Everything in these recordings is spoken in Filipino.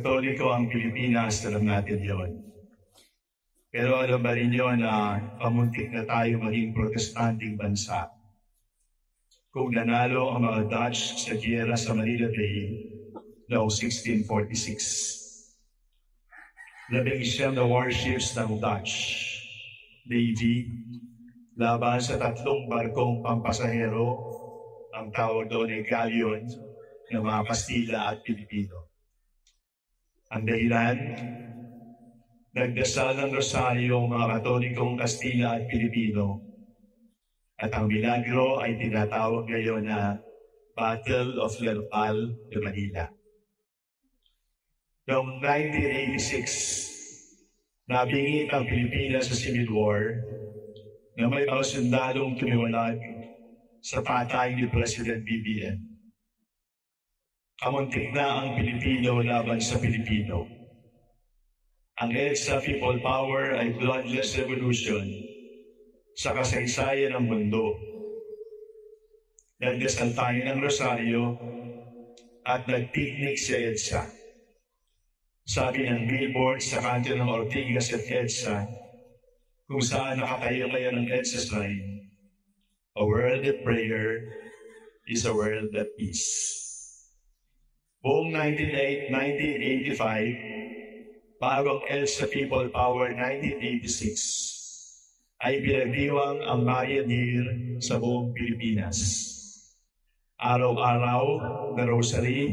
Katoliko ang Pilipinas, alam natin yun. Pero alam ba ninyo na pamuntik na tayo maging protestanting bansa? Kung nanalo ang mga Dutch sa giyera sa Manila Bay noong 1646. 11 na warships ng Dutch Navy laban sa 3 barkong pampasahero, ang tawag doon ay galleon ng mga Kastila at Pilipino. Ang dahilan, nagdasal ng rosaryo ang mga Katolikong Kastila at Pilipino, at ang milagro ay tinatawag ngayon na Battle of Lerpal de Manila. Noong 1986, nabingit ang Pilipinas sa Civil War na may mga sundalong tumiwalag sa patay ni President BBM. Kamuntik na ang Pilipino laban sa Pilipino. Ang EDSA People Power ay bloodless revolution sa kasaysayan ng mundo. Nagdasal tayo ng rosaryo at nagpiknik sa EDSA. Sabi ng billboard sa kanto ng Ortigas at EDSA, kung saan nakatayo kayo ng EDSA sign, a world of prayer is a world of peace. Buong 1985, bagong EDSA People Power 1986, ay pinagdiwang ang Mayadir sa buong Pilipinas. Araw-araw na rosary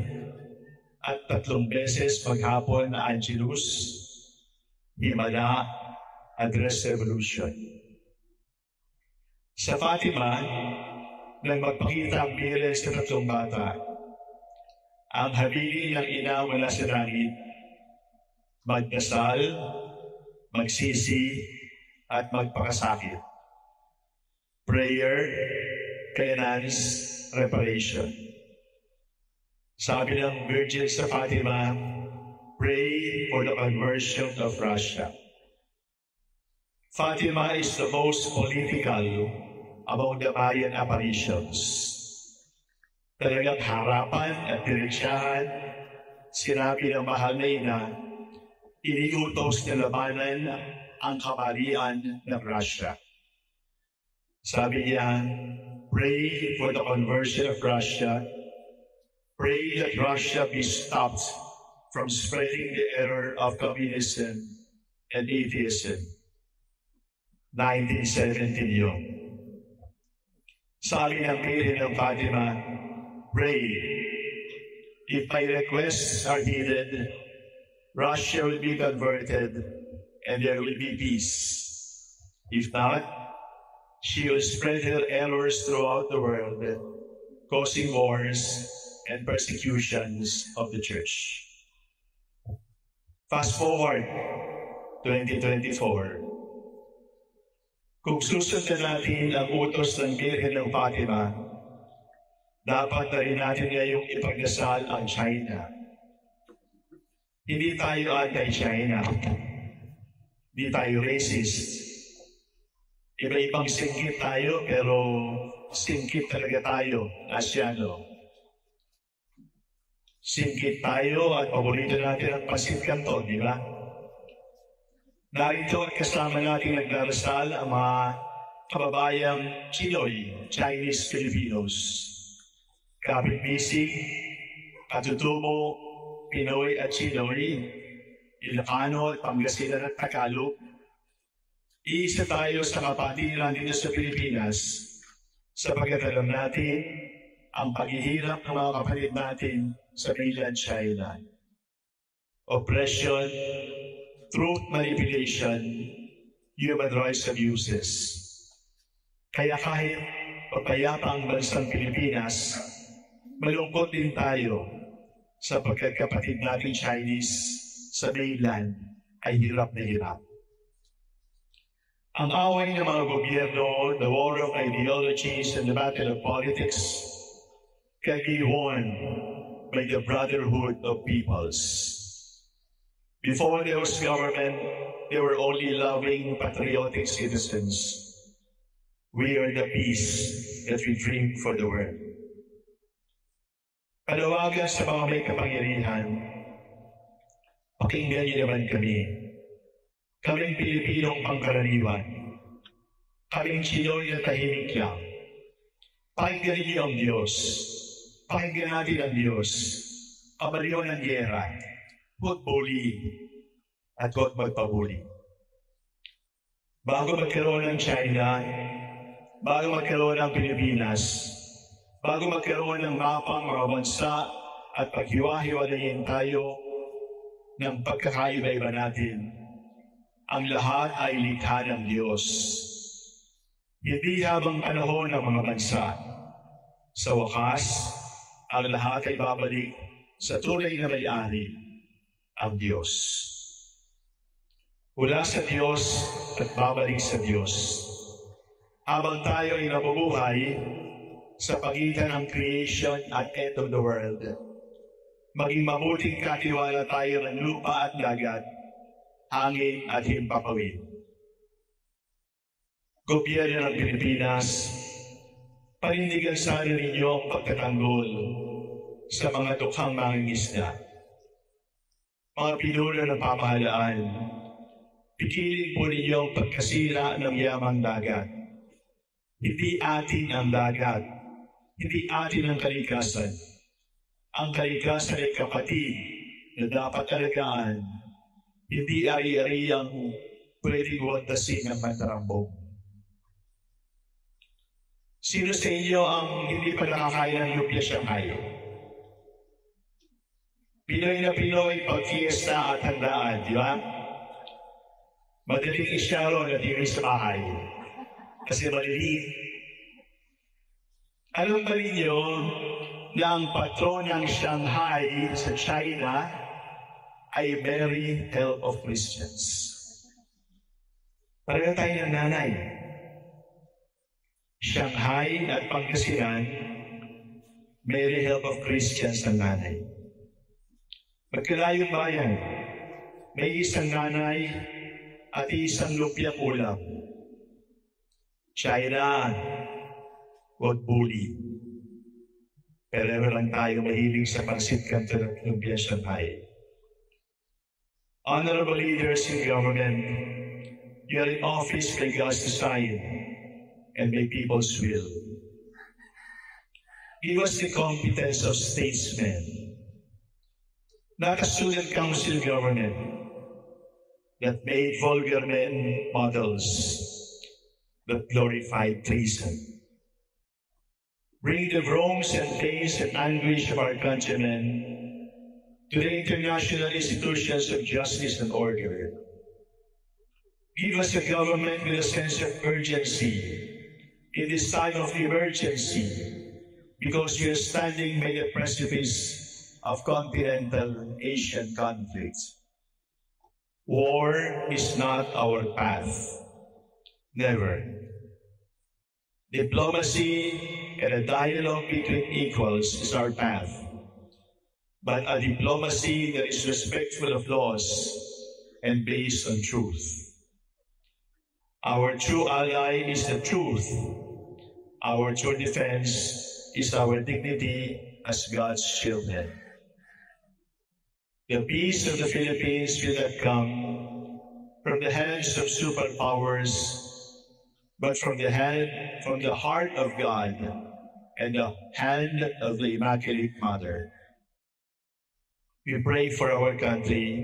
at 3 beses maghapon na Angelus, Himala, Address Revolution. Sa Fatima, nang magpakita ang parents ng 3 bata, ang habilin ng ina mula sa langit, magdasal, magsisi, at magpakasakit. Prayer, penance, reparation. Sabi ng Virgin sa Fatima, pray for the conversion of Russia. Fatima is the most political among the Mayan apparitions. Talagang harapan at diretsyahan, sinabi ng mahal na ina, iniutos na labanan ang kamarian ng Russia. Sabi niya, pray for the conversion of Russia. Pray that Russia be stopped from spreading the error of communism and atheism. 1917 yun. Sabi ng Virgin ng Fatima, pray. If my requests are heeded, Russia will be converted and there will be peace. If not, she will spread her errors throughout the world, causing wars and persecutions of the church. Fast forward, 2024. Kung susundan natin ang utos ng Birhen ng Fatima, dapat na rin natin ngayong ipagdasal ang China. Hindi tayo anti-China. Hindi tayo racist. Iba-ibang singkit tayo, pero singkit talaga tayo, Asyano. Singkit tayo at paborito natin ang Pasit Canton, di ba? Narito at kasama natin nagdarasal ang mga kababayang Chinoy, Chinese Filipinos. Kapit-bisig, Katutubo, Pinoy at Chinoy, Ilocano at Pangasinan at Tagalog. Iisa tayo sa kapatiran dito sa Pilipinas sapagkat alam natin ang paghihirap ng mga kapatid natin sa mainland China. Oppression, truth manipulation, human rights abuses. Kaya kahit papayapa ang bansang Pilipinas, malungkot din tayo sapagkat kapatid natin Chinese sa mainland ay hirap na hirap. Ang away ng mga gobyerno, the war of ideologies and the battle of politics can be won by the brotherhood of peoples. Before there was government, they were only loving, patriotic citizens. We are the peace that we dream for the world. Panawagan sa mga may kapangyarihan, Pakinggan niyo naman kami. Kaming Pilipinong pangkaraniwan. Kaming Chinoy na tahimik lang. Pakinggan niyo ang Diyos. Pakinggan natin ang Diyos. Kamaliw ng gera. Huwag bully. At huwag magpabuli. Bago magkaroon ng China, bago magkaroon ng Pilipinas, bago magkaroon ng mapang mga bansa at paghiwa-hiwalayin tayo ng pagkakaiba-iba natin, ang lahat ay likha ng Diyos. Hindi habang panahon ng mga bansa. Sa wakas, ang lahat ay babalik sa tunay na may-ari, ang Diyos. Mula sa Diyos at babalik sa Diyos. Habang tayo ay nabubuhay sa pagitan ng creation at end of the world, maging mabuting katiwala tayo ng lupa at dagat, hangin at himpapawid. Gobyerno ng Pilipinas, panindigan sa ninyo ang pagtatanggol sa mga tukhang mangingisda. Mga pinuno ng pamahalaan, pikilin po ninyo ang pagkasira ng yamang dagat. Hindi atin ang dagat, hindi atin ang kalikasan. Ang kalikasan ay kapatid na dapat alagaan, hindi ari-ari ang pwedeng wantasin ng matarambong. Sino sa inyo ang hindi pa nakakain ng lumpia Shanghai? Pinoy na Pinoy pag fiesta at handaan, di ba? Madaling isyaro na di sa bahay. Kasi maliliit. Alam ba ninyo na ang patron ng Shanghai sa China ay Mary, Help of Christians? Pareho tayo ng nanay. Shanghai at Pangasinan, Mary, Help of Christians ang nanay. Magkalayong bayan, may isang nanay at isang lumpiang ulam. China, huwag bully. Pero lang tayo mahilig sa pansit kanto ng lumpia Shanghai. Honorable leaders in government, you are in office by God's design and by people's will. Give us the competence of statesmen, not a student council government that made vulgar men models that glorified treason. Bring the wrongs and pains and anguish of our countrymen to the international institutions of justice and order. Give us a government with a sense of urgency in this time of emergency, because we are standing by the precipice of continental Asian conflict. War is not our path. Never. Diplomacy and a dialogue between equals is our path. But a diplomacy that is respectful of laws and based on truth. Our true ally is the truth. Our true defense is our dignity as God's children. The peace of the Philippines will not come from the hands of superpowers, but from the heart of God and the hand of the Immaculate Mother. We pray for our country,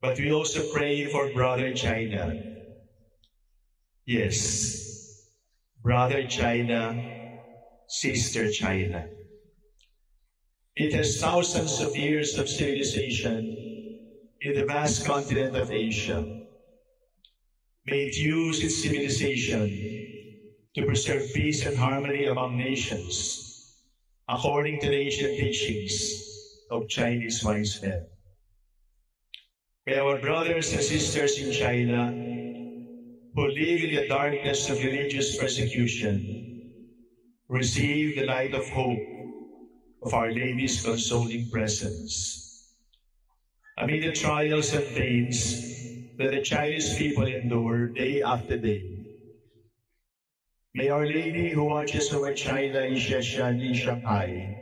but we also pray for brother China. Yes, brother China, sister China. It has thousands of years of civilization in the vast continent of Asia. May it use its civilization to preserve peace and harmony among nations, according to the ancient teachings of Chinese wise men. May our brothers and sisters in China who live in the darkness of religious persecution receive the light of hope of Our Lady's consoling presence. Amid the trials and pains that the Chinese people endure day after day, may Our Lady who watches over China in Shenzhen, in Shanghai,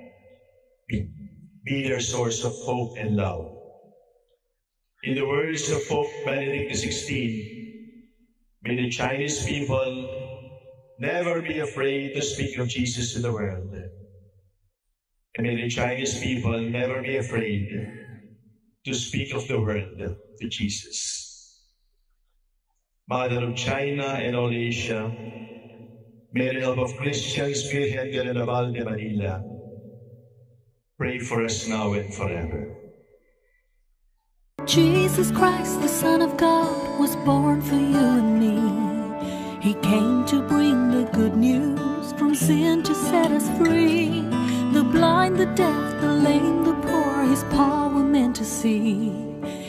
be their source of hope and love. In the words of Pope Benedict XVI, may the Chinese people never be afraid to speak of Jesus to the world. And may the Chinese people never be afraid to speak of the world to Jesus. Mother of China and all Asia, may the help of Christians, Virgen de Naval de Manila, pray for us now and forever. Jesus Christ, the Son of God, was born for you and me. He came to bring the good news, from sin to set us free. The blind, the deaf, the lame, the poor, His power meant to see.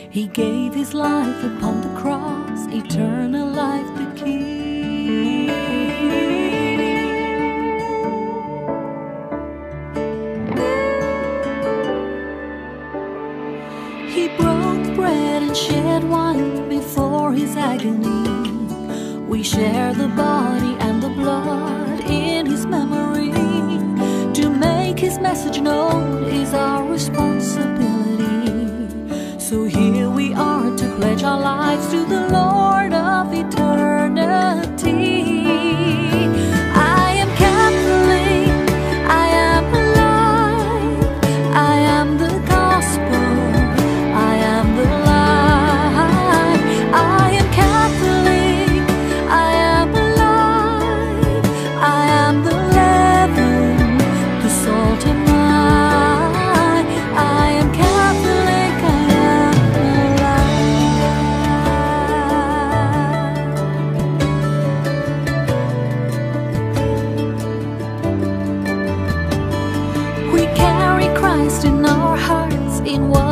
He gave His life upon the cross, eternal life the key. He broke bread and shed wine before His agony. We share the body and the blood in His memory. To make His message known is our responsibility. So here we are to pledge our lives to the Lord of eternity. I am Catholic, I am alive, I am the gospel, I am the light. I am Catholic, I am alive, I am the leaven, the salt and light. I am Catholic, I am alive. We carry Christ in our hearts in what